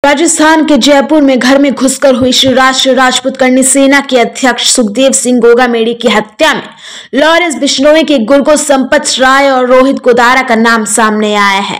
राजस्थान के जयपुर में घर में घुसकर हुई श्री राष्ट्रीय राजपूत करनी सेना के अध्यक्ष सुखदेव सिंह गोगामेडी की हत्या में लॉरेंस बिश्नोई के गुर्गो संपत राय और रोहित गोदारा का नाम सामने आया है।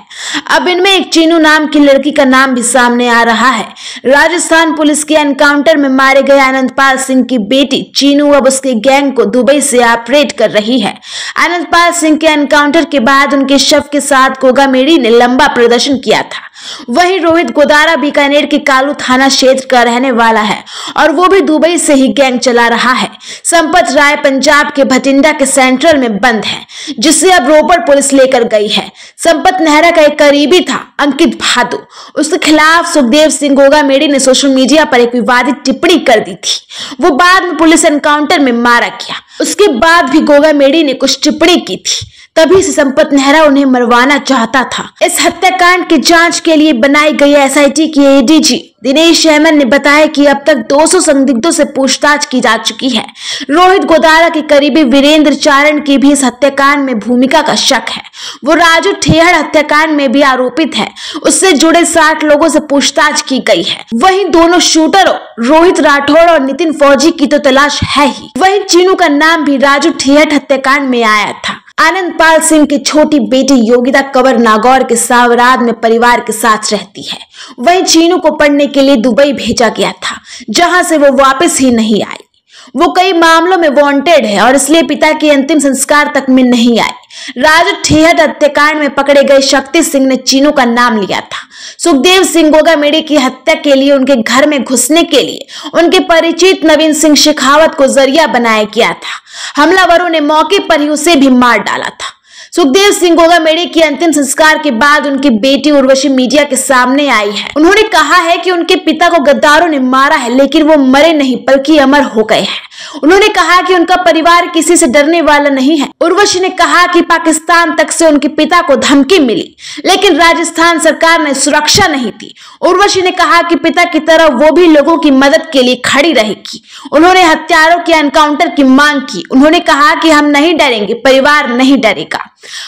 अब इनमें एक चीनू नाम की लड़की का नाम भी सामने आ रहा है। राजस्थान पुलिस के एनकाउंटर में मारे गए आनंदपाल सिंह की बेटी चीनू अब उसके गैंग को दुबई से ऑपरेट कर रही है। आनंदपाल सिंह के एनकाउंटर के बाद उनके शव के साथ गोगामेडी ने लंबा प्रदर्शन किया था। वहीं रोहित गोदारा बीकानेर के कालू थाना क्षेत्र का रहने वाला है और वो भी दुबई से ही गैंग चला रहा है। संपत राय पंजाब के भटिंडा के सेंट्रल में बंद है, जिसे अब रोपड़ पुलिस लेकर गई है। संपत नेहरा का एक करीबी था अंकित भादु, उसके खिलाफ सुखदेव सिंह गोगामेडी ने सोशल मीडिया पर एक विवादित टिप्पणी कर दी थी। वो बाद में पुलिस एनकाउंटर में मारा गया। उसके बाद भी गोगामेडी ने कुछ टिप्पणी की थी, तभी से संपत नेहरा उन्हें मरवाना चाहता था। इस हत्याकांड की जांच के लिए बनाई गई एसआईटी की एडीजी दिनेश अहमद ने बताया कि अब तक 200 संदिग्धों से पूछताछ की जा चुकी है। रोहित गोदारा के करीबी वीरेंद्र चारण की भी इस हत्याकांड में भूमिका का शक है। वो राजू ठेहड़ हत्याकांड में भी आरोपित है। उससे जुड़े 60 लोगों से पूछताछ की गई है। वहीं दोनों शूटरों रोहित राठौड़ और नितिन फौजी की तो तलाश है ही। वहीं चीनू का नाम भी राजू ठेहड़ हत्याकांड में आया था। आनंदपाल सिंह की छोटी बेटी योगिता कंवर नागौर के सावराद में परिवार के साथ रहती है। वहीं चीनू को पढ़ने के लिए दुबई भेजा गया था, जहां से वो वापस ही नहीं आई। वो कई मामलों में वांटेड है और इसलिए पिता के अंतिम संस्कार तक में नहीं आई। राजू ठेहड़ हत्याकांड में पकड़े गए शक्ति सिंह ने चीनू का नाम लिया था। सुखदेव सिंह गोगामेडी की हत्या के लिए उनके घर में घुसने के लिए उनके परिचित नवीन सिंह शेखावत को जरिया बनाया गया था। हमलावरों ने मौके पर ही उसे भी मार डाला था। सुखदेव सिंह गोगामेडी के अंतिम संस्कार के बाद उनकी बेटी उर्वशी मीडिया के सामने आई है। उन्होंने कहा है कि उनके पिता को गद्दारों ने मारा है, लेकिन वो मरे नहीं बल्कि अमर हो गए हैं। उन्होंने कहा कि उनका परिवार किसी से डरने वाला नहीं है। उर्वशी ने कहा कि पाकिस्तान तक से उनके पिता को धमकी मिली, लेकिन राजस्थान सरकार ने सुरक्षा नहीं दी। उर्वशी ने कहा कि पिता की तरह वो भी लोगों की मदद के लिए खड़ी रहेगी। उन्होंने हत्यारों के एनकाउंटर की मांग की। उन्होंने कहा कि हम नहीं डरेंगे, परिवार नहीं डरेगा।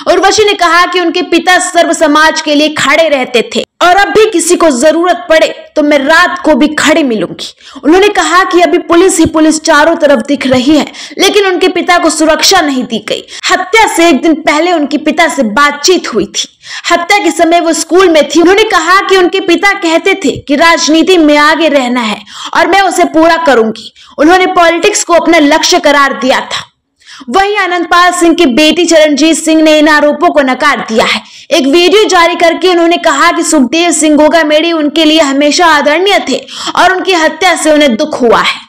उर्वशी ने कहा कि उनके पिता सर्व समाज के लिए खड़े रहते थे और अब भी किसी को जरूरत पड़े तो मैं रात को भी खड़ी मिलूंगी। उन्होंने कहा कि अभी पुलिस ही पुलिस चारों तरफ दिख रही है, लेकिन उनके पिता को सुरक्षा नहीं दी गई। हत्या से एक दिन पहले उनके पिता से बातचीत हुई थी। हत्या के समय वो स्कूल में थी। उन्होंने कहा कि उनके पिता कहते थे कि राजनीति में आगे रहना है और मैं उसे पूरा करूंगी। उन्होंने पॉलिटिक्स को अपना लक्ष्य करार दिया था। वहीं आनंदपाल सिंह की बेटी चरणजीत सिंह ने इन आरोपों को नकार दिया है। एक वीडियो जारी करके उन्होंने कहा कि सुखदेव सिंह गोगामेडी उनके लिए हमेशा आदरणीय थे और उनकी हत्या से उन्हें दुख हुआ है।